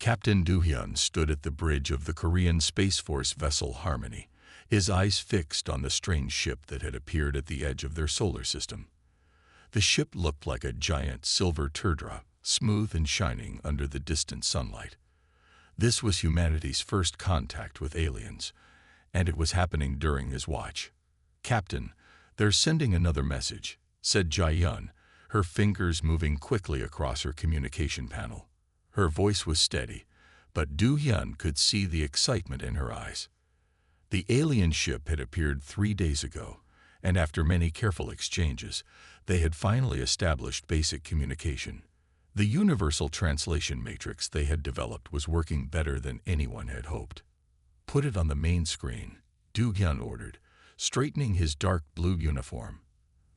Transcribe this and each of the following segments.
Captain Do-hyun stood at the bridge of the Korean Space Force vessel Harmony, his eyes fixed on the strange ship that had appeared at the edge of their solar system. The ship looked like a giant silver teardrop, smooth and shining under the distant sunlight. This was humanity's first contact with aliens, and it was happening during his watch. "Captain, they're sending another message," said Jae-yun, her fingers moving quickly across her communication panel. Her voice was steady, but Do-hyun could see the excitement in her eyes. The alien ship had appeared 3 days ago, and after many careful exchanges, they had finally established basic communication. The universal translation matrix they had developed was working better than anyone had hoped. "Put it on the main screen," Do-hyun ordered, straightening his dark blue uniform.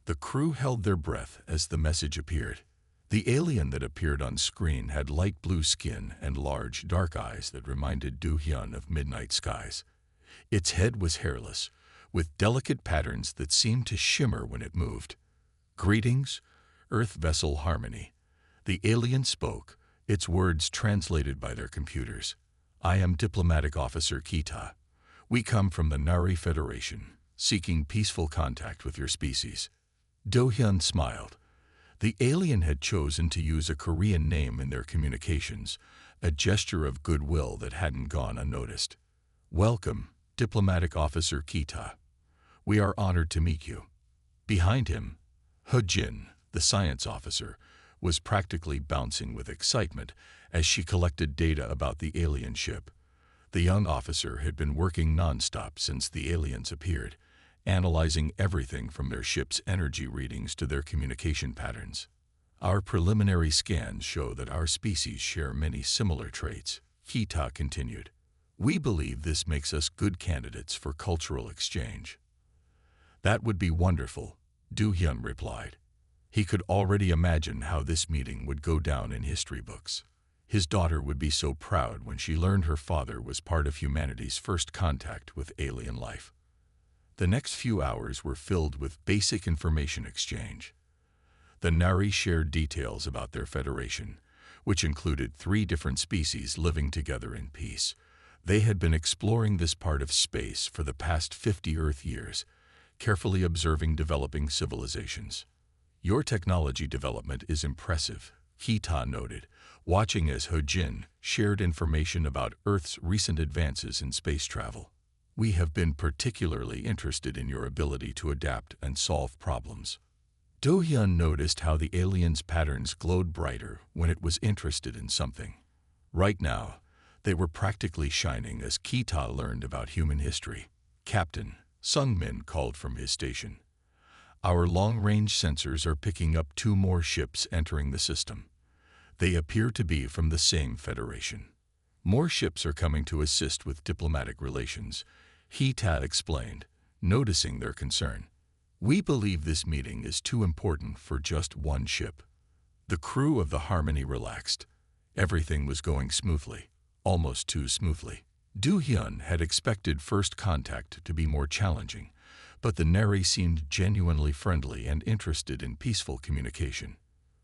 The crew held their breath as the message appeared. The alien that appeared on screen had light blue skin and large, dark eyes that reminded Do-hyun of midnight skies. Its head was hairless, with delicate patterns that seemed to shimmer when it moved. "Greetings, Earth Vessel Harmony." The alien spoke, its words translated by their computers. "I am Diplomatic Officer Kita. We come from the Nari Federation, seeking peaceful contact with your species." Do-hyun smiled. The alien had chosen to use a Korean name in their communications, a gesture of goodwill that hadn't gone unnoticed. "Welcome, Diplomatic Officer Kita. We are honored to meet you." Behind him, Ho-jin, the science officer, was practically bouncing with excitement as she collected data about the alien ship. The young officer had been working nonstop since the aliens appeared, analyzing everything from their ship's energy readings to their communication patterns. "Our preliminary scans show that our species share many similar traits," Kita continued. "We believe this makes us good candidates for cultural exchange." "That would be wonderful," Do-hyun replied. He could already imagine how this meeting would go down in history books. His daughter would be so proud when she learned her father was part of humanity's first contact with alien life. The next few hours were filled with basic information exchange. The Nari shared details about their federation, which included 3 different species living together in peace. They had been exploring this part of space for the past 50 Earth years, carefully observing developing civilizations. "Your technology development is impressive," Kita noted, watching as Ho-jin shared information about Earth's recent advances in space travel. "We have been particularly interested in your ability to adapt and solve problems." Do-hyun noticed how the alien's patterns glowed brighter when it was interested in something. Right now, they were practically shining as Kita learned about human history. "Captain," Sung-min called from his station. "Our long-range sensors are picking up 2 more ships entering the system. They appear to be from the same federation. More ships are coming to assist with diplomatic relations," Kita explained, noticing their concern. "We believe this meeting is too important for just one ship." The crew of the Harmony relaxed. Everything was going smoothly, almost too smoothly. Do-hyun had expected first contact to be more challenging, but the Nari seemed genuinely friendly and interested in peaceful communication.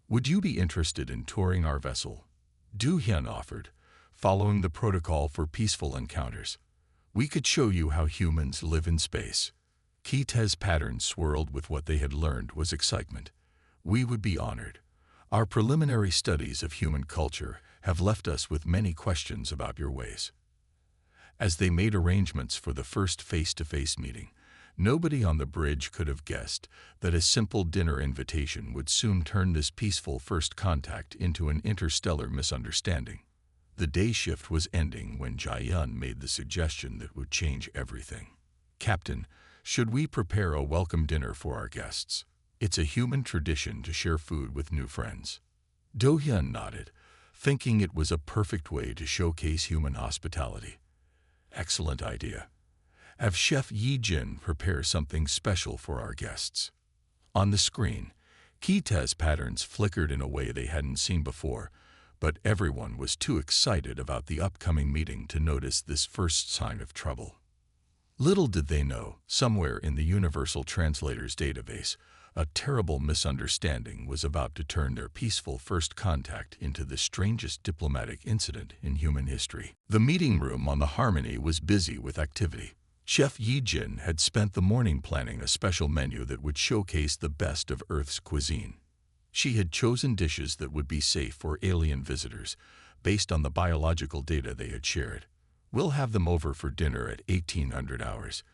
"Would you be interested in touring our vessel?" Do-hyun offered, following the protocol for peaceful encounters. "We could show you how humans live in space." Kita's pattern swirled with what they had learned was excitement. "We would be honored. Our preliminary studies of human culture have left us with many questions about your ways." As they made arrangements for the first face-to-face meeting, nobody on the bridge could have guessed that a simple dinner invitation would soon turn this peaceful first contact into an interstellar misunderstanding. The day shift was ending when Jae-yun made the suggestion that would change everything. "Captain, should we prepare a welcome dinner for our guests? It's a human tradition to share food with new friends." Do-hyun nodded, thinking it was a perfect way to showcase human hospitality. "Excellent idea. Have Chef Yi-jin prepare something special for our guests." On the screen, Kita's patterns flickered in a way they hadn't seen before, but everyone was too excited about the upcoming meeting to notice this first sign of trouble. Little did they know, somewhere in the Universal Translator's database, A terrible misunderstanding was about to turn their peaceful first contact into the strangest diplomatic incident in human history. The meeting room on the Harmony was busy with activity. Chef Yi Jin had spent the morning planning a special menu that would showcase the best of Earth's cuisine. She had chosen dishes that would be safe for alien visitors, based on the biological data they had shared. "We'll have them over for dinner at 1800 hours,"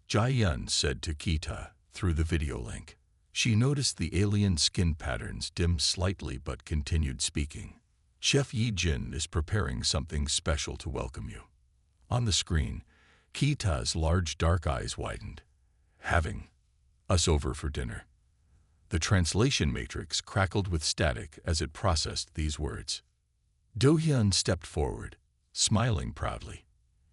Jai Yun said to Kita through the video link. She noticed the alien skin patterns dim slightly but continued speaking. "Chef Yi Jin is preparing something special to welcome you." On the screen, Kita's large dark eyes widened. "Having us over for dinner." The translation matrix crackled with static as it processed these words. Do-hyun stepped forward, smiling proudly.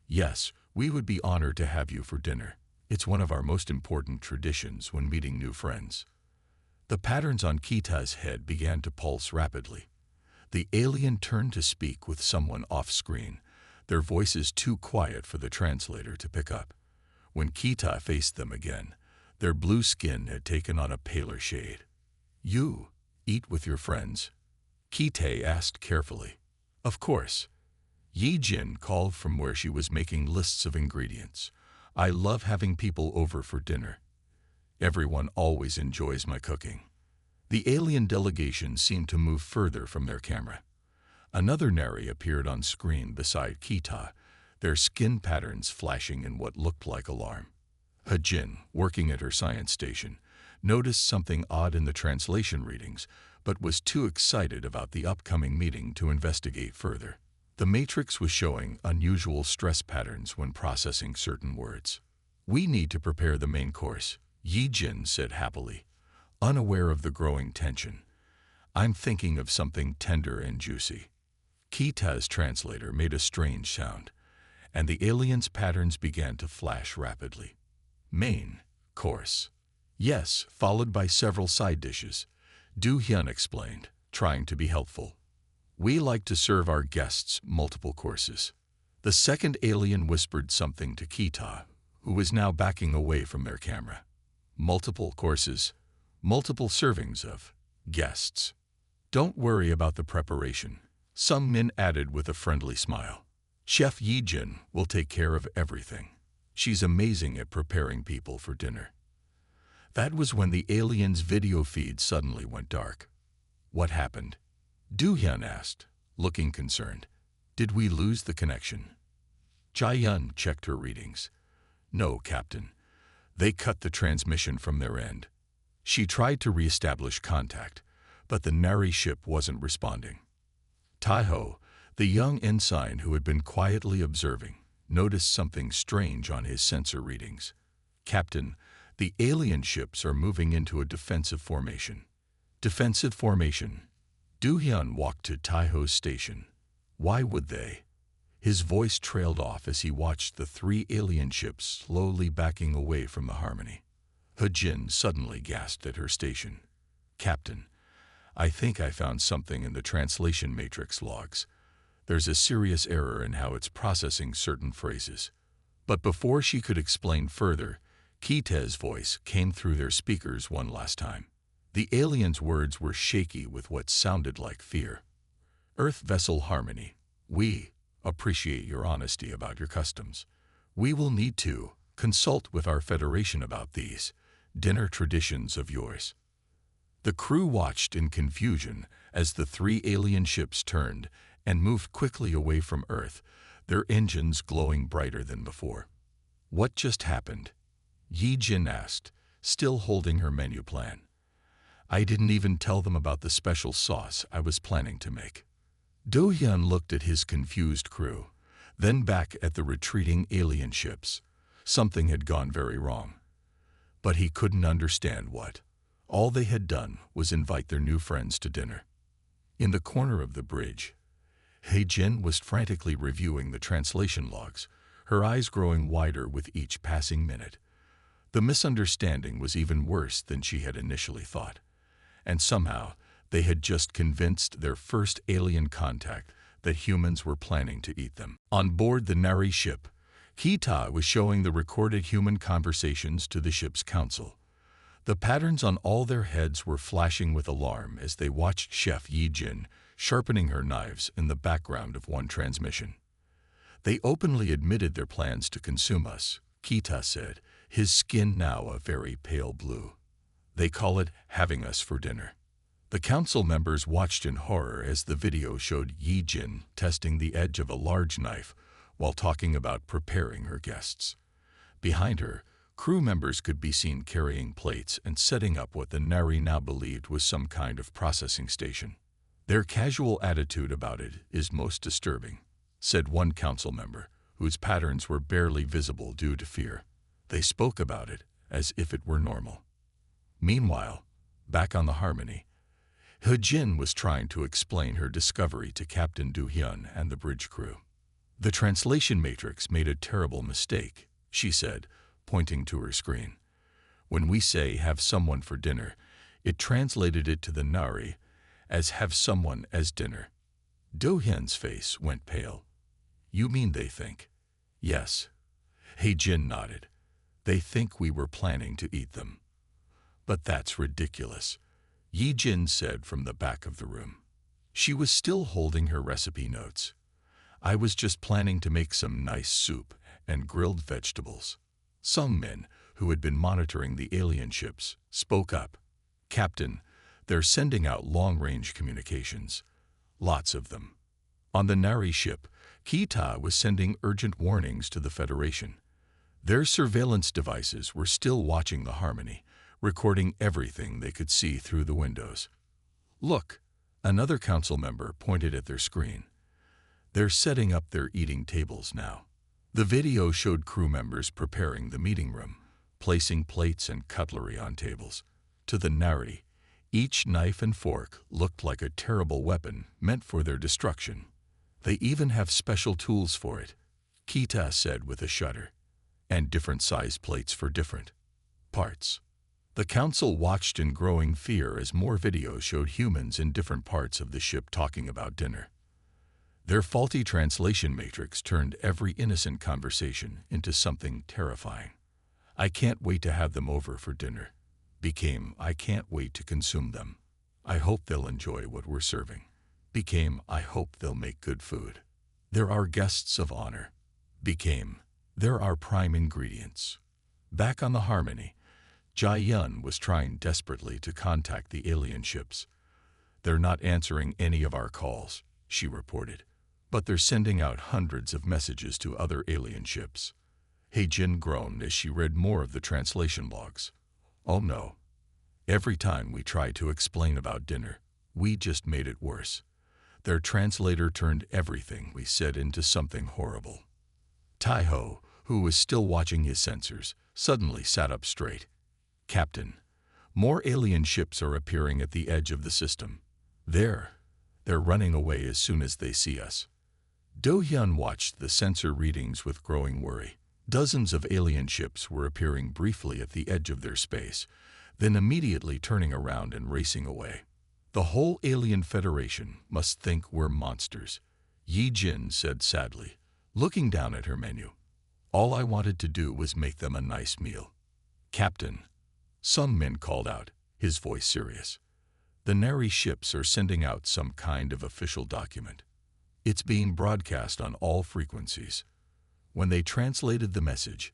"Yes, we would be honored to have you for dinner. It's one of our most important traditions when meeting new friends." The patterns on Kita's head began to pulse rapidly. The alien turned to speak with someone off-screen, their voices too quiet for the translator to pick up. When Kita faced them again, their blue skin had taken on a paler shade. "You eat with your friends?" Kita asked carefully. "Of course." Yi Jin called from where she was making lists of ingredients. "I love having people over for dinner. Everyone always enjoys my cooking." The alien delegation seemed to move further from their camera. Another Neri appeared on screen beside Kita, their skin patterns flashing in what looked like alarm. Hajin, working at her science station, noticed something odd in the translation readings, but was too excited about the upcoming meeting to investigate further. The matrix was showing unusual stress patterns when processing certain words. "We need to prepare the main course," Yi Jin said happily, unaware of the growing tension. "I'm thinking of something tender and juicy." Kita's translator made a strange sound, and the alien's patterns began to flash rapidly. "Main course." "Yes," followed by several side dishes, Do-hyun explained, trying to be helpful. "We like to serve our guests multiple courses." The second alien whispered something to Kita, who was now backing away from their camera. "Multiple courses, multiple servings of guests. Don't worry about the preparation," Sung Min added with a friendly smile. "Chef Yi Jin will take care of everything. She's amazing at preparing people for dinner." That was when the alien's video feed suddenly went dark. "What happened?" Do-hyun asked, looking concerned. "Did we lose the connection?" Jae-yun checked her readings. "No, Captain. They cut the transmission from their end." She tried to re-establish contact, but the Nari ship wasn't responding. Taiho, the young ensign who had been quietly observing, noticed something strange on his sensor readings. "Captain, the alien ships are moving into a defensive formation." "Defensive formation?" Do-hyun walked to Taiho's station. "Why would they?" His voice trailed off as he watched the three alien ships slowly backing away from the Harmony. Hajin suddenly gasped at her station. "Captain, I think I found something in the translation matrix logs. There's a serious error in how it's processing certain phrases." But before she could explain further, Kita's voice came through their speakers one last time. The alien's words were shaky with what sounded like fear. "Earth Vessel Harmony, we appreciate your honesty about your customs. We will need to consult with our Federation about these dinner traditions of yours." The crew watched in confusion as the three alien ships turned and moved quickly away from Earth, their engines glowing brighter than before. "What just happened?" Yi Jin asked, still holding her menu plan. "I didn't even tell them about the special sauce I was planning to make." Do-hyun looked at his confused crew, then back at the retreating alien ships. Something had gone very wrong. But he couldn't understand what. All they had done was invite their new friends to dinner. In the corner of the bridge, Hae-jin was frantically reviewing the translation logs, her eyes growing wider with each passing minute. The misunderstanding was even worse than she had initially thought. And somehow, they had just convinced their first alien contact that humans were planning to eat them. On board the Nari ship, Kita was showing the recorded human conversations to the ship's council. The patterns on all their heads were flashing with alarm as they watched Chef Yi Jin sharpening her knives in the background of one transmission. They openly admitted their plans to consume us, Kita said, his skin now a very pale blue. They call it having us for dinner. The council members watched in horror as the video showed Yi Jin testing the edge of a large knife while talking about preparing her guests. Behind her, crew members could be seen carrying plates and setting up what the Nari now believed was some kind of processing station. Their casual attitude about it is most disturbing, said one council member, whose patterns were barely visible due to fear. They spoke about it as if it were normal. Meanwhile, back on the Harmony, He Jin was trying to explain her discovery to Captain Du Hyun and the bridge crew. The translation matrix made a terrible mistake, she said, pointing to her screen. When we say have someone for dinner, it translated it to the Nari as have someone as dinner. Do Hyun's face went pale. You mean they think? Yes. He Jin nodded. They think we were planning to eat them. But that's ridiculous, Yi Jin said from the back of the room. She was still holding her recipe notes. I was just planning to make some nice soup and grilled vegetables. Some men, who had been monitoring the alien ships, spoke up. Captain, they're sending out long-range communications. Lots of them. On the Nari ship, Kita was sending urgent warnings to the Federation. Their surveillance devices were still watching the Harmony, recording everything they could see through the windows. Look, another council member pointed at their screen. They're setting up their eating tables now. The video showed crew members preparing the meeting room, placing plates and cutlery on tables. To the Nari, each knife and fork looked like a terrible weapon meant for their destruction. They even have special tools for it, Kita said with a shudder, and different size plates for different parts. The council watched in growing fear as more videos showed humans in different parts of the ship talking about dinner. Their faulty translation matrix turned every innocent conversation into something terrifying. I can't wait to have them over for dinner became I can't wait to consume them. I hope they'll enjoy what we're serving became I hope they'll make good food. They're our guests of honor became they're our prime ingredients. Back on the Harmony, Jai-yun was trying desperately to contact the alien ships. They're not answering any of our calls, she reported, but they're sending out hundreds of messages to other alien ships. He Jin groaned as she read more of the translation logs. Oh no. Every time we tried to explain about dinner, we just made it worse. Their translator turned everything we said into something horrible. Tai-ho, who was still watching his sensors, suddenly sat up straight. Captain, more alien ships are appearing at the edge of the system. They're running away as soon as they see us. Do Hyun watched the sensor readings with growing worry. Dozens of alien ships were appearing briefly at the edge of their space, then immediately turning around and racing away. The whole alien federation must think we're monsters, Yi Jin said sadly, looking down at her menu. All I wanted to do was make them a nice meal. Captain, some men called out, his voice serious. The Nari ships are sending out some kind of official document. It's being broadcast on all frequencies. When they translated the message,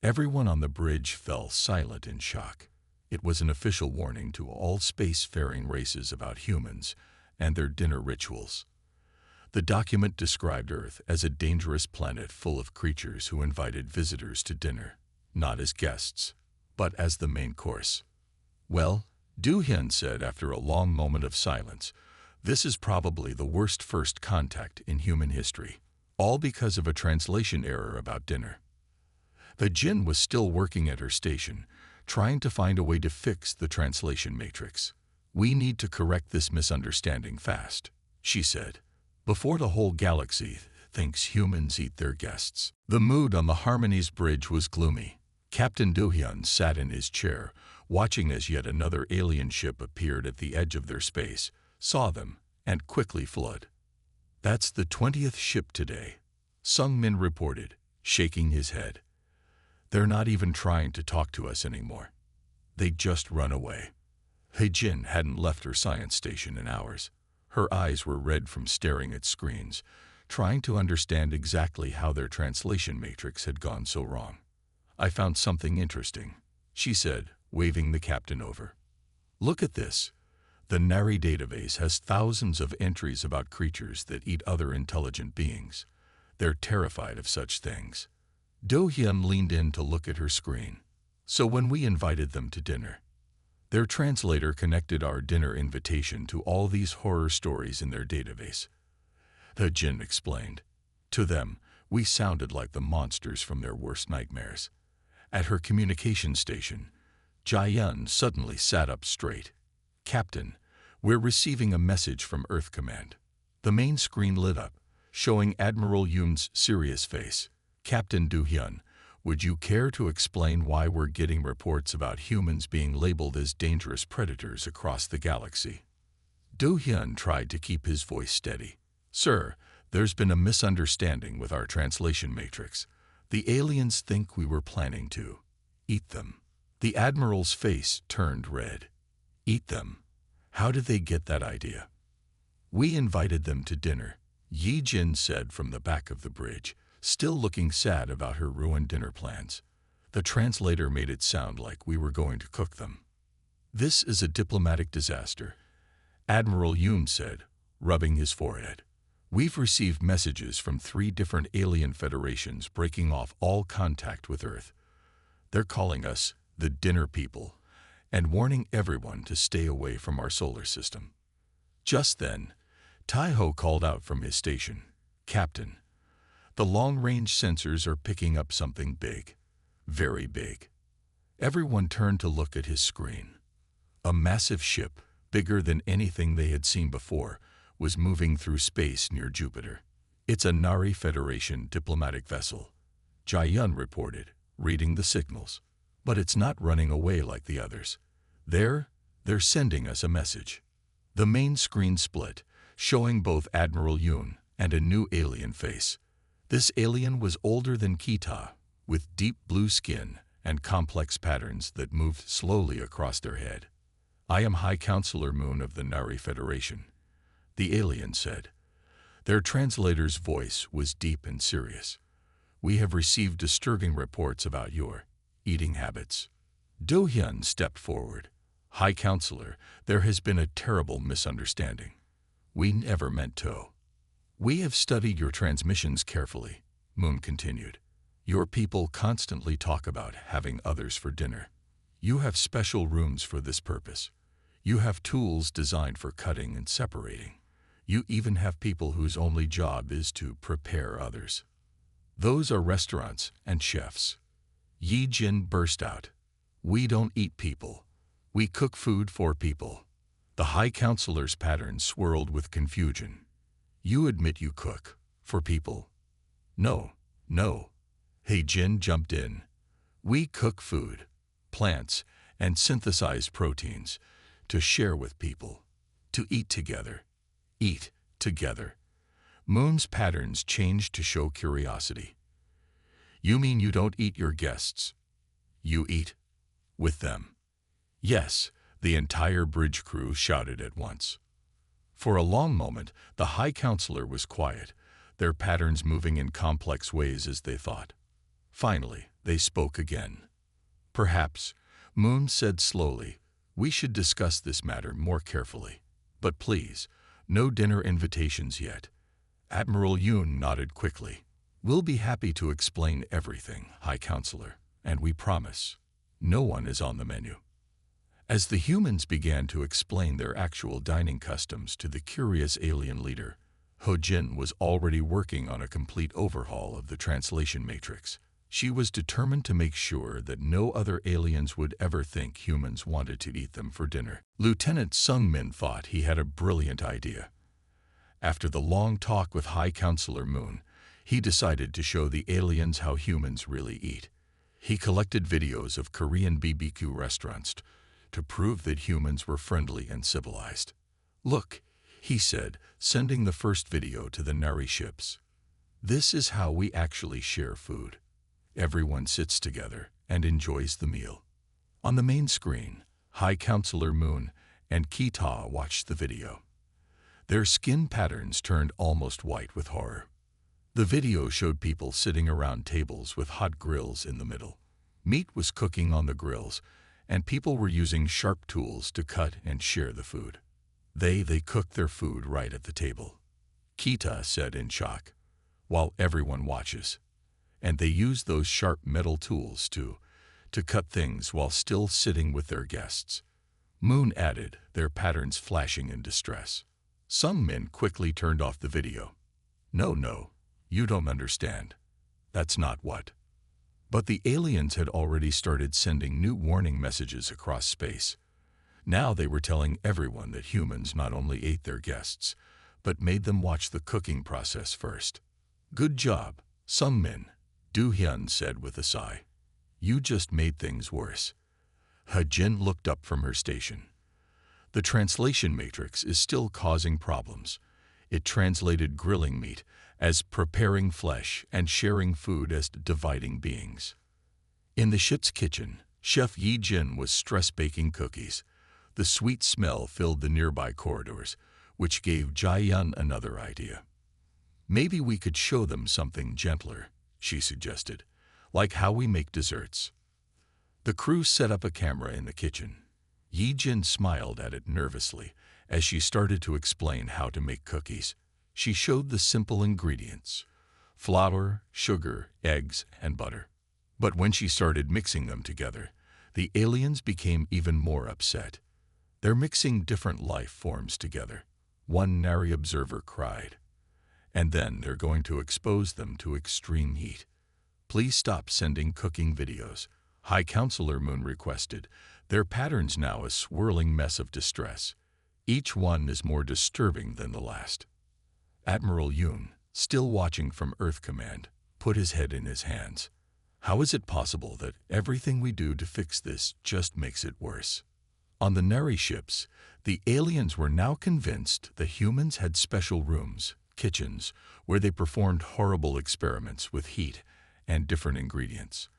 everyone on the bridge fell silent in shock. It was an official warning to all spacefaring races about humans and their dinner rituals. The document described Earth as a dangerous planet full of creatures who invited visitors to dinner, not as guests, but as the main course. Well, Du Hyun said after a long moment of silence, this is probably the worst first contact in human history, all because of a translation error about dinner. The Jin was still working at her station, trying to find a way to fix the translation matrix. We need to correct this misunderstanding fast, she said, before the whole galaxy thinks humans eat their guests. The mood on the Harmony's bridge was gloomy. Captain Do Hyun sat in his chair, watching as yet another alien ship appeared at the edge of their space, saw them, and quickly fled. That's the 20th ship today, Sung Min reported, shaking his head. They're not even trying to talk to us anymore. They'd just run away. He-Jin hadn't left her science station in hours. Her eyes were red from staring at screens, trying to understand exactly how their translation matrix had gone so wrong. "I found something interesting," she said, waving the captain over. "Look at this. The Nari database has thousands of entries about creatures that eat other intelligent beings. They're terrified of such things." Do-hyun leaned in to look at her screen. "So when we invited them to dinner, their translator connected our dinner invitation to all these horror stories in their database," He-Jin explained. "To them, we sounded like the monsters from their worst nightmares." At her communication station, Jae-yun suddenly sat up straight. "Captain, we're receiving a message from Earth Command." The main screen lit up, showing Admiral Yoon's serious face. "Captain Do-hyun, would you care to explain why we're getting reports about humans being labeled as dangerous predators across the galaxy?" Do-hyun tried to keep his voice steady. "Sir, there's been a misunderstanding with our translation matrix. The aliens think we were planning to eat them." The Admiral's face turned red. "Eat them? How did they get that idea?" "We invited them to dinner," Ye-jin said from the back of the bridge, still looking sad about her ruined dinner plans. "The translator made it sound like we were going to cook them." "This is a diplomatic disaster," Admiral Yoon said, rubbing his forehead. "We've received messages from 3 different alien federations breaking off all contact with Earth. They're calling us the dinner people and warning everyone to stay away from our solar system." Just then, Tai-ho called out from his station, "Captain, the long-range sensors are picking up something big, very big." Everyone turned to look at his screen. A massive ship, bigger than anything they had seen before, was moving through space near Jupiter. "It's a Nari Federation diplomatic vessel," Jae-yun reported, reading the signals. "But it's not running away like the others. They're sending us a message." The main screen split, showing both Admiral Yoon and a new alien face. This alien was older than Kita, with deep blue skin and complex patterns that moved slowly across their head. "I am High Counselor Moon of the Nari Federation," the alien said. Their translator's voice was deep and serious. "We have received disturbing reports about your eating habits." Do-hyun stepped forward. "High Counselor, there has been a terrible misunderstanding. We never meant to." "We have studied your transmissions carefully," Moon continued. "Your people constantly talk about having others for dinner. You have special rooms for this purpose. You have tools designed for cutting and separating. You even have people whose only job is to prepare others. Those are restaurants and chefs." Ye-jin burst out. "We don't eat people. We cook food for people." The High Counselor's pattern swirled with confusion. "You admit you cook for people?" No. He-jin jumped in. "We cook food, plants, and synthesized proteins to share with people, to eat together." "Eat together." Moon's patterns changed to show curiosity. "You mean you don't eat your guests? You eat with them?" "Yes," the entire bridge crew shouted at once. For a long moment, the High Counselor was quiet, their patterns moving in complex ways as they thought. Finally, they spoke again. "Perhaps," Moon said slowly, "we should discuss this matter more carefully. But please, no dinner invitations yet." Admiral Yoon nodded quickly. "We'll be happy to explain everything, High Counselor, and we promise, no one is on the menu." As the humans began to explain their actual dining customs to the curious alien leader, Ho-jin was already working on a complete overhaul of the translation matrix. She was determined to make sure that no other aliens would ever think humans wanted to eat them for dinner. Lieutenant Sung-min thought he had a brilliant idea. After the long talk with High Counselor Moon, he decided to show the aliens how humans really eat. He collected videos of Korean BBQ restaurants to prove that humans were friendly and civilized. "Look," he said, sending the first video to the Nari ships. "This is how we actually share food. Everyone sits together and enjoys the meal. On the main screen, High Counselor Moon and Kita watched the video. Their skin patterns turned almost white with horror. The video showed people sitting around tables with hot grills in the middle. Meat was cooking on the grills, and people were using sharp tools to cut and share the food. They cooked their food right at the table, Kita said in shock, while everyone watches. And they used those sharp metal tools to cut things while still sitting with their guests. Moon added, their patterns flashing in distress. Some men quickly turned off the video. No, you don't understand. That's not what. But the aliens had already started sending new warning messages across space. Now they were telling everyone that humans not only ate their guests, but made them watch the cooking process first. Good job, some men, Do Hyun said with a sigh. You just made things worse. Ha-jin looked up from her station. The translation matrix is still causing problems. It translated grilling meat as preparing flesh and sharing food as dividing beings. In the ship's kitchen, Chef Yi-jin was stress-baking cookies. The sweet smell filled the nearby corridors, which gave Jae-yun another idea. Maybe we could show them something gentler, she suggested, like how we make desserts. The crew set up a camera in the kitchen. Yi-jin smiled at it nervously as she started to explain how to make cookies. She showed the simple ingredients: flour, sugar, eggs, and butter. But when she started mixing them together, the aliens became even more upset. They're mixing different life forms together, one Nari observer cried. And then they're going to expose them to extreme heat. Please stop sending cooking videos, High Counselor Moon requested, their patterns now a swirling mess of distress. Each one is more disturbing than the last. Admiral Yoon, still watching from Earth Command, put his head in his hands. How is it possible that everything we do to fix this just makes it worse? On the Neri ships, the aliens were now convinced that humans had special rooms, kitchens, where they performed horrible experiments with heat and different ingredients.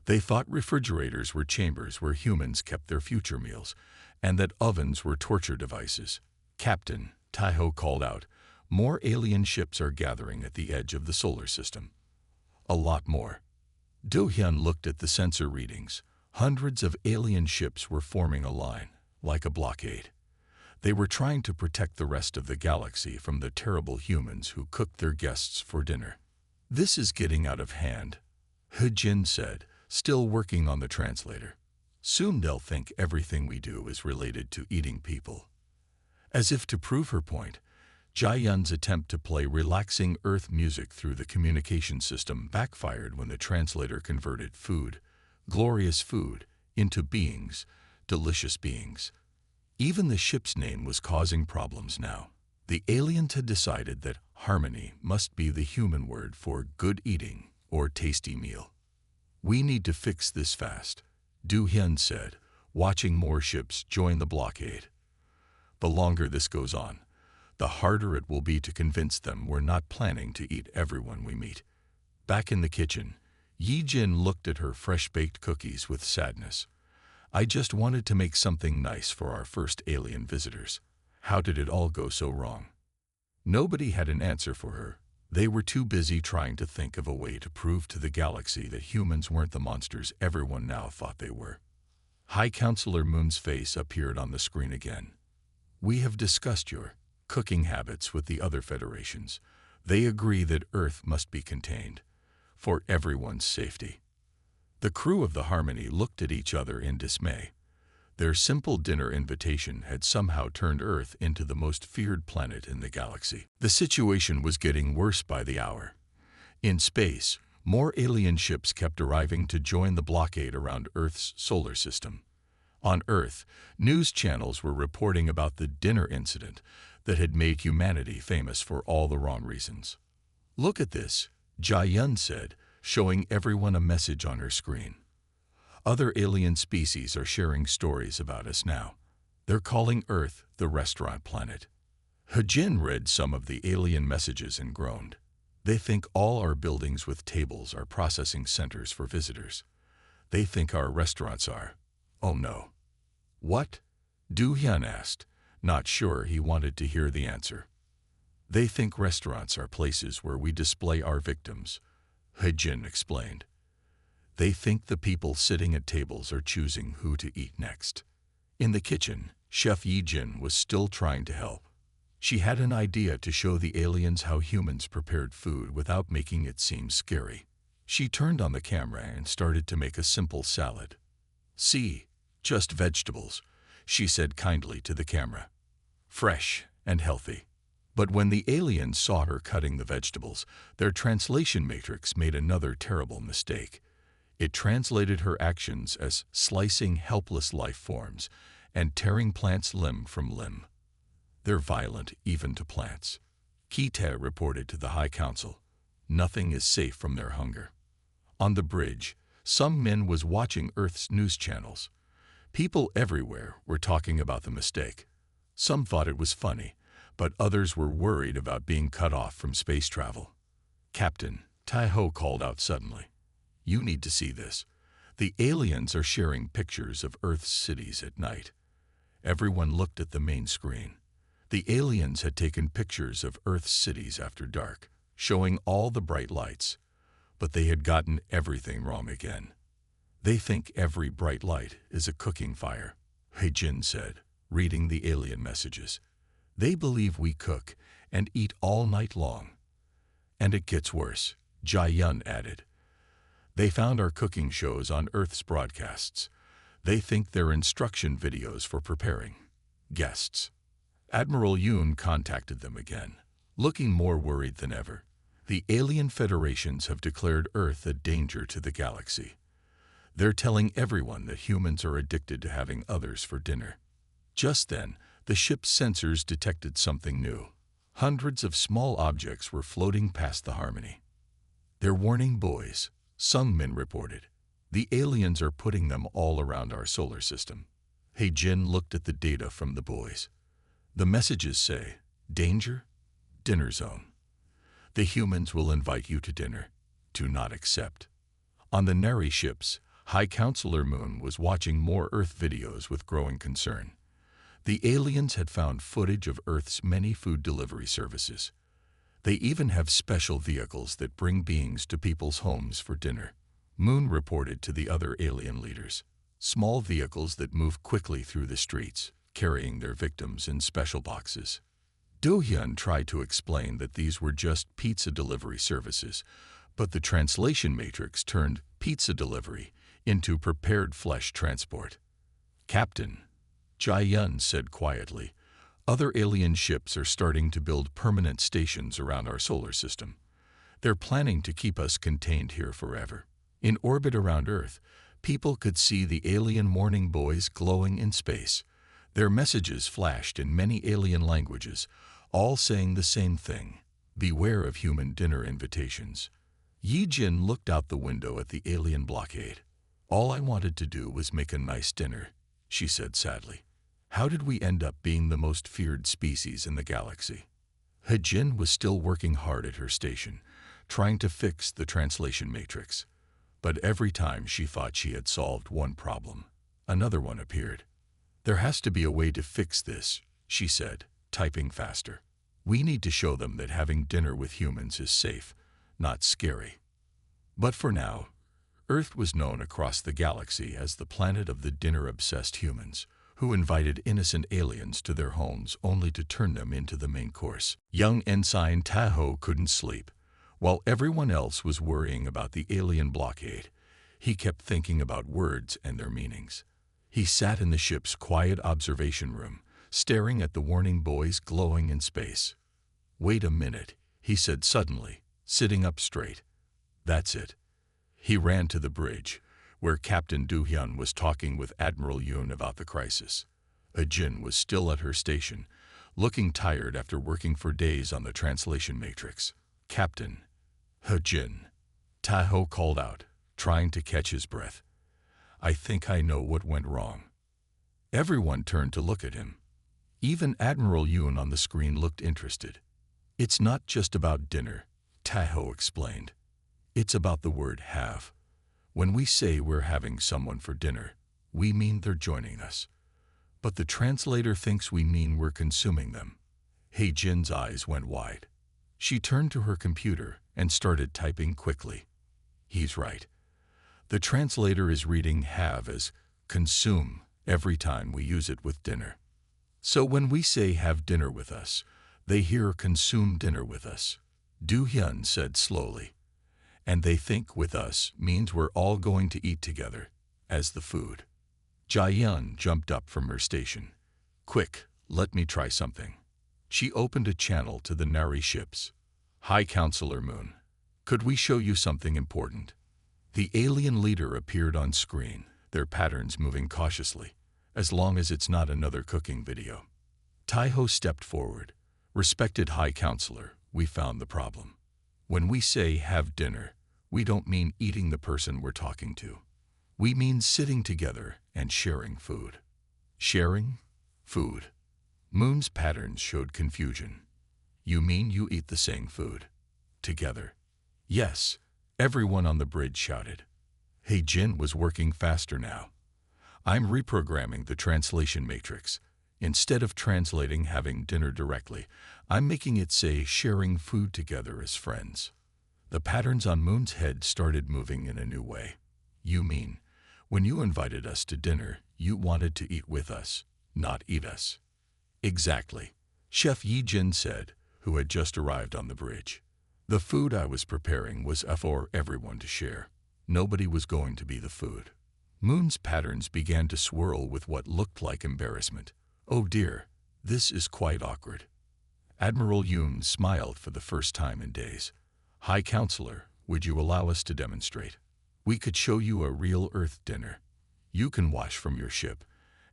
They thought refrigerators were chambers where humans kept their future meals, and that ovens were torture devices. Captain Taiho called out, more alien ships are gathering at the edge of the solar system. A lot more. Do-hyun looked at the sensor readings. Hundreds of alien ships were forming a line, like a blockade. They were trying to protect the rest of the galaxy from the terrible humans who cooked their guests for dinner. This is getting out of hand, Ha-jin said, still working on the translator. Soon they'll think everything we do is related to eating people. As if to prove her point, Jae-yun's attempt to play relaxing Earth music through the communication system backfired when the translator converted food, glorious food, into beings, delicious beings. Even the ship's name was causing problems now. The aliens had decided that harmony must be the human word for good eating or tasty meal. We need to fix this fast, Do-hyun said, watching more ships join the blockade. The longer this goes on, the harder it will be to convince them we're not planning to eat everyone we meet. Back in the kitchen, Yi-jin looked at her fresh-baked cookies with sadness. I just wanted to make something nice for our first alien visitors. How did it all go so wrong? Nobody had an answer for her. They were too busy trying to think of a way to prove to the galaxy that humans weren't the monsters everyone now thought they were. High Counselor Moon's face appeared on the screen again. We have discussed your cooking habits with the other federations. They agree that Earth must be contained, for everyone's safety. The crew of the Harmony looked at each other in dismay. Their simple dinner invitation had somehow turned Earth into the most feared planet in the galaxy. The situation was getting worse by the hour. In space, more alien ships kept arriving to join the blockade around Earth's solar system. On Earth, news channels were reporting about the dinner incident that had made humanity famous for all the wrong reasons. Look at this, Jae-yun said, showing everyone a message on her screen. Other alien species are sharing stories about us now. They're calling Earth the restaurant planet. Ha-jin read some of the alien messages and groaned. They think all our buildings with tables are processing centers for visitors. They think our restaurants are. Oh no. What? Du Hyun asked, not sure he wanted to hear the answer. They think restaurants are places where we display our victims, He-jin explained. They think the people sitting at tables are choosing who to eat next. In the kitchen, Chef Yi-jin was still trying to help. She had an idea to show the aliens how humans prepared food without making it seem scary. She turned on the camera and started to make a simple salad. See, just vegetables, she said kindly to the camera. Fresh and healthy. But when the aliens saw her cutting the vegetables, their translation matrix made another terrible mistake. It translated her actions as slicing helpless life forms and tearing plants limb from limb. They're violent even to plants. Ki-tae reported to the High Council. Nothing is safe from their hunger. On the bridge, some men was watching Earth's news channels. People everywhere were talking about the mistake. Some thought it was funny, but others were worried about being cut off from space travel. Captain Tai-ho called out suddenly. You need to see this. The aliens are sharing pictures of Earth's cities at night. Everyone looked at the main screen. The aliens had taken pictures of Earth's cities after dark, showing all the bright lights. But they had gotten everything wrong again. They think every bright light is a cooking fire, He-jin said, reading the alien messages. They believe we cook and eat all night long. And it gets worse, Jae-yun added. They found our cooking shows on Earth's broadcasts. They think they're instruction videos for preparing guests. Admiral Yoon contacted them again, looking more worried than ever. The alien federations have declared Earth a danger to the galaxy. They're telling everyone that humans are addicted to having others for dinner. Just then, the ship's sensors detected something new. Hundreds of small objects were floating past the Harmony. They're warning boys, some men reported. The aliens are putting them all around our solar system. He-jin looked at the data from the boys. The messages say, danger, dinner zone. The humans will invite you to dinner. Do not accept. On the Nari ships, High Counselor Moon was watching more Earth videos with growing concern. The aliens had found footage of Earth's many food delivery services. They even have special vehicles that bring beings to people's homes for dinner. Moon reported to the other alien leaders. Small vehicles that move quickly through the streets, carrying their victims in special boxes. Do-hyun tried to explain that these were just pizza delivery services, but the translation matrix turned pizza delivery into prepared flesh transport. Captain, Jae-yun said quietly, other alien ships are starting to build permanent stations around our solar system. They're planning to keep us contained here forever. In orbit around Earth, people could see the alien morning boys glowing in space. Their messages flashed in many alien languages, all saying the same thing. Beware of human dinner invitations. Yi-jin looked out the window at the alien blockade. All I wanted to do was make a nice dinner, she said sadly. How did we end up being the most feared species in the galaxy? He-jin was still working hard at her station, trying to fix the translation matrix. But every time she thought she had solved one problem, another one appeared. There has to be a way to fix this, she said, typing faster. We need to show them that having dinner with humans is safe, not scary. But for now, Earth was known across the galaxy as the planet of the dinner-obsessed humans, who invited innocent aliens to their homes only to turn them into the main course. Young Ensign Tai-ho couldn't sleep. While everyone else was worrying about the alien blockade, he kept thinking about words and their meanings. He sat in the ship's quiet observation room, staring at the warning boys glowing in space. Wait a minute, he said suddenly, sitting up straight. That's it. He ran to the bridge, where Captain Do-hyun was talking with Admiral Yoon about the crisis. Jin was still at her station, looking tired after working for days on the translation matrix. Captain, Jin, Tai-ho called out, trying to catch his breath. I think I know what went wrong. Everyone turned to look at him. Even Admiral Yoon on the screen looked interested. It's not just about dinner, Tai-ho explained. It's about the word have. When we say we're having someone for dinner, we mean they're joining us. But the translator thinks we mean we're consuming them. He Jin's eyes went wide. She turned to her computer and started typing quickly. He's right. The translator is reading have as consume every time we use it with dinner. So when we say have dinner with us, they hear consume dinner with us. Du Hyun said slowly. And they think with us means we're all going to eat together, as the food. Jae-yun jumped up from her station. Quick, let me try something. She opened a channel to the Nari ships. High Counselor Moon, could we show you something important? The alien leader appeared on screen, their patterns moving cautiously, as long as it's not another cooking video. Taiho stepped forward. Respected High Counselor, we found the problem. When we say have dinner, we don't mean eating the person we're talking to. We mean sitting together and sharing food. Sharing food. Moon's patterns showed confusion. You mean you eat the same food? Together? Yes, everyone on the bridge shouted. Hey Jin was working faster now. I'm reprogramming the translation matrix. Instead of translating having dinner directly, I'm making it say sharing food together as friends. The patterns on Moon's head started moving in a new way. You mean, when you invited us to dinner, you wanted to eat with us, not eat us. Exactly, Chef Yi Jin said, who had just arrived on the bridge. The food I was preparing was for everyone to share. Nobody was going to be the food. Moon's patterns began to swirl with what looked like embarrassment. Oh dear, this is quite awkward. Admiral Yoon smiled for the first time in days. High Counselor, would you allow us to demonstrate? We could show you a real Earth dinner. You can watch from your ship,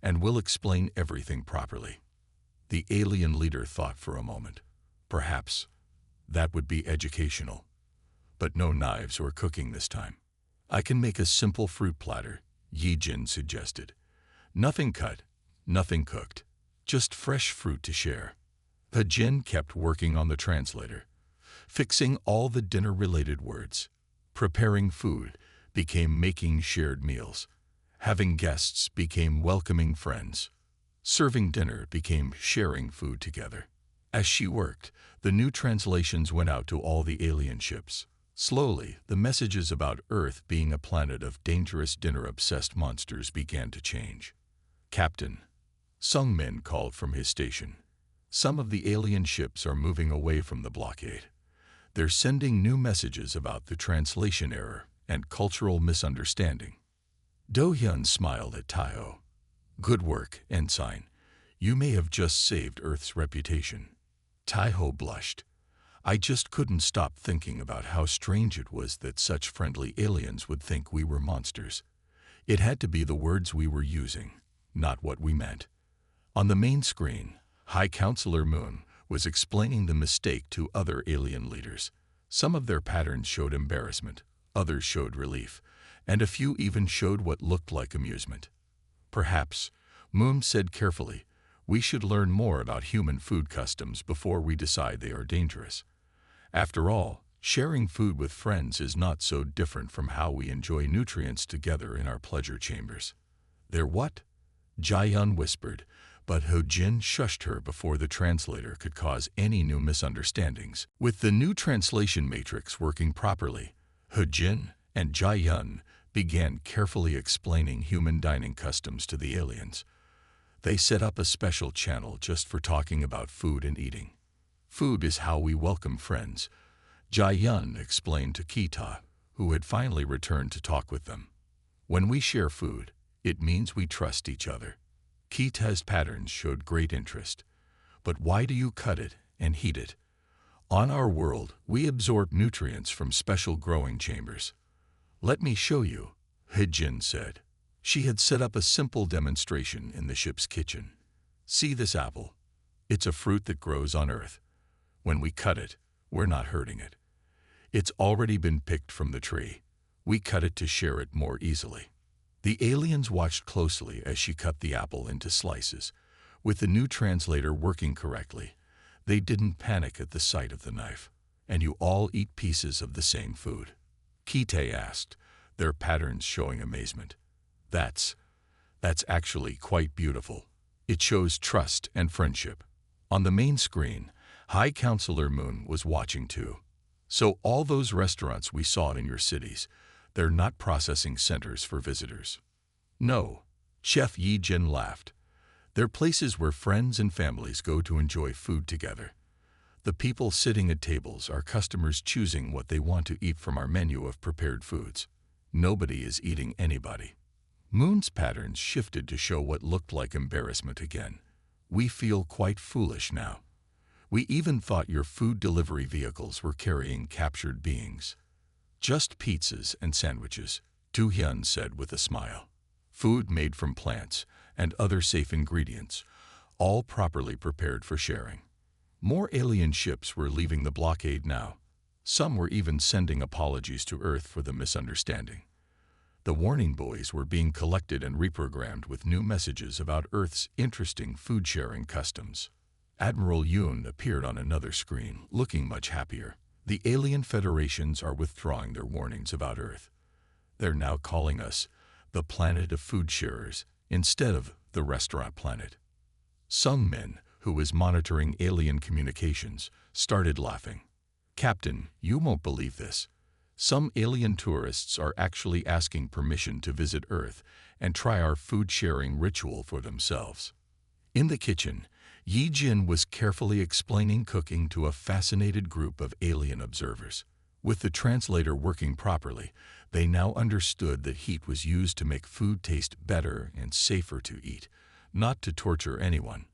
and we'll explain everything properly. The alien leader thought for a moment. Perhaps that would be educational. But no knives or cooking this time. I can make a simple fruit platter, Yi Jin suggested. Nothing cut, nothing cooked, just fresh fruit to share. The Jin kept working on the translator, fixing all the dinner-related words. Preparing food became making shared meals. Having guests became welcoming friends. Serving dinner became sharing food together. As she worked, the new translations went out to all the alien ships. Slowly, the messages about Earth being a planet of dangerous dinner-obsessed monsters began to change. Captain, Sung Min called from his station. Some of the alien ships are moving away from the blockade. They're sending new messages about the translation error and cultural misunderstanding. Do Hyun smiled at Taiho. Good work, Ensign. You may have just saved Earth's reputation. Taiho blushed. I just couldn't stop thinking about how strange it was that such friendly aliens would think we were monsters. It had to be the words we were using, not what we meant. On the main screen, High Counselor Moon was explaining the mistake to other alien leaders. Some of their patterns showed embarrassment, others showed relief, and a few even showed what looked like amusement. Perhaps, Moon said carefully, we should learn more about human food customs before we decide they are dangerous. After all, sharing food with friends is not so different from how we enjoy nutrients together in our pleasure chambers. They're what? Jae-yun whispered, but Ho-jin shushed her before the translator could cause any new misunderstandings. With the new translation matrix working properly, Ho-jin and Jae-yun began carefully explaining human dining customs to the aliens. They set up a special channel just for talking about food and eating. Food is how we welcome friends, Jae-yun explained to Kita, who had finally returned to talk with them. When we share food, it means we trust each other. Kita's patterns showed great interest. But why do you cut it and heat it? On our world, we absorb nutrients from special growing chambers. Let me show you, Hijin said. She had set up a simple demonstration in the ship's kitchen. See this apple? It's a fruit that grows on Earth. When we cut it, we're not hurting it. It's already been picked from the tree. We cut it to share it more easily. The aliens watched closely as she cut the apple into slices. With the new translator working correctly, they didn't panic at the sight of the knife. And you all eat pieces of the same food? Kite asked, their patterns showing amazement. That's That's actually quite beautiful. It shows trust and friendship. On the main screen, High Counselor Moon was watching too. So all those restaurants we saw in your cities, they're not processing centers for visitors. No, Chef Yi Jin laughed. They're places where friends and families go to enjoy food together. The people sitting at tables are customers choosing what they want to eat from our menu of prepared foods. Nobody is eating anybody. Moon's patterns shifted to show what looked like embarrassment again. We feel quite foolish now. We even thought your food delivery vehicles were carrying captured beings. Just pizzas and sandwiches, Do Hyun said with a smile. Food made from plants and other safe ingredients, all properly prepared for sharing. More alien ships were leaving the blockade now. Some were even sending apologies to Earth for the misunderstanding. The warning buoys were being collected and reprogrammed with new messages about Earth's interesting food-sharing customs. Admiral Yoon appeared on another screen, looking much happier. The alien federations are withdrawing their warnings about Earth. They're now calling us the planet of food sharers instead of the restaurant planet. Some men, who was monitoring alien communications, started laughing. Captain, you won't believe this. Some alien tourists are actually asking permission to visit Earth and try our food-sharing ritual for themselves. In the kitchen, Yi Jin was carefully explaining cooking to a fascinated group of alien observers. With the translator working properly, they now understood that heat was used to make food taste better and safer to eat, not to torture anyone.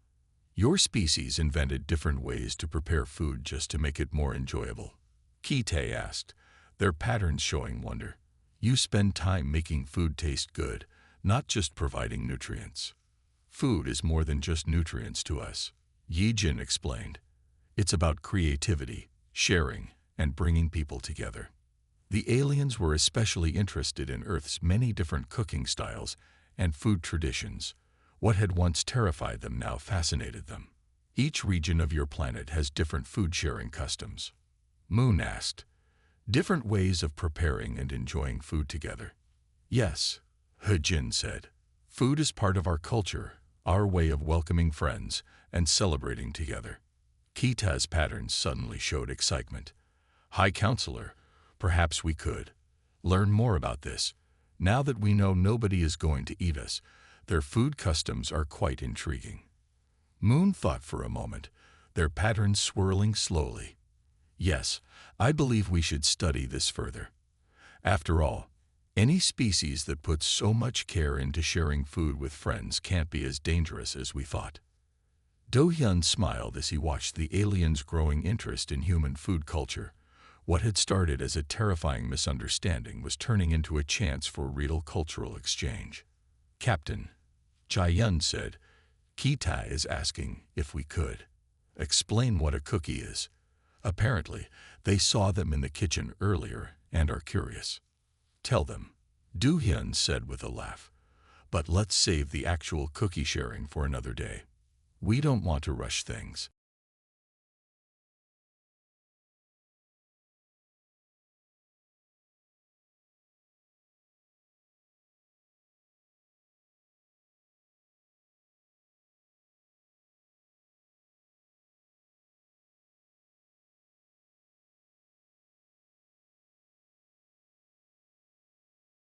Your species invented different ways to prepare food just to make it more enjoyable. Ki-tae asked, their patterns showing wonder. You spend time making food taste good, not just providing nutrients. Food is more than just nutrients to us, Yi Jin explained. It's about creativity, sharing, and bringing people together. The aliens were especially interested in Earth's many different cooking styles and food traditions. What had once terrified them now fascinated them. Each region of your planet has different food-sharing customs. Moon asked, different ways of preparing and enjoying food together. Yes, He Jin said. Food is part of our culture, our way of welcoming friends and celebrating together. Ki-tae's patterns suddenly showed excitement. High Counselor, perhaps we could learn more about this. Now that we know nobody is going to eat us, their food customs are quite intriguing. Moon thought for a moment, their patterns swirling slowly. Yes, I believe we should study this further. After all, any species that puts so much care into sharing food with friends can't be as dangerous as we thought. Do Hyun smiled as he watched the aliens' growing interest in human food culture. What had started as a terrifying misunderstanding was turning into a chance for real cultural exchange. Captain, Jae-yun said, Ki-tae is asking if we could explain what a cookie is. Apparently, they saw them in the kitchen earlier and are curious. Tell them, Do Hyun said with a laugh. But let's save the actual cookie sharing for another day. We don't want to rush things.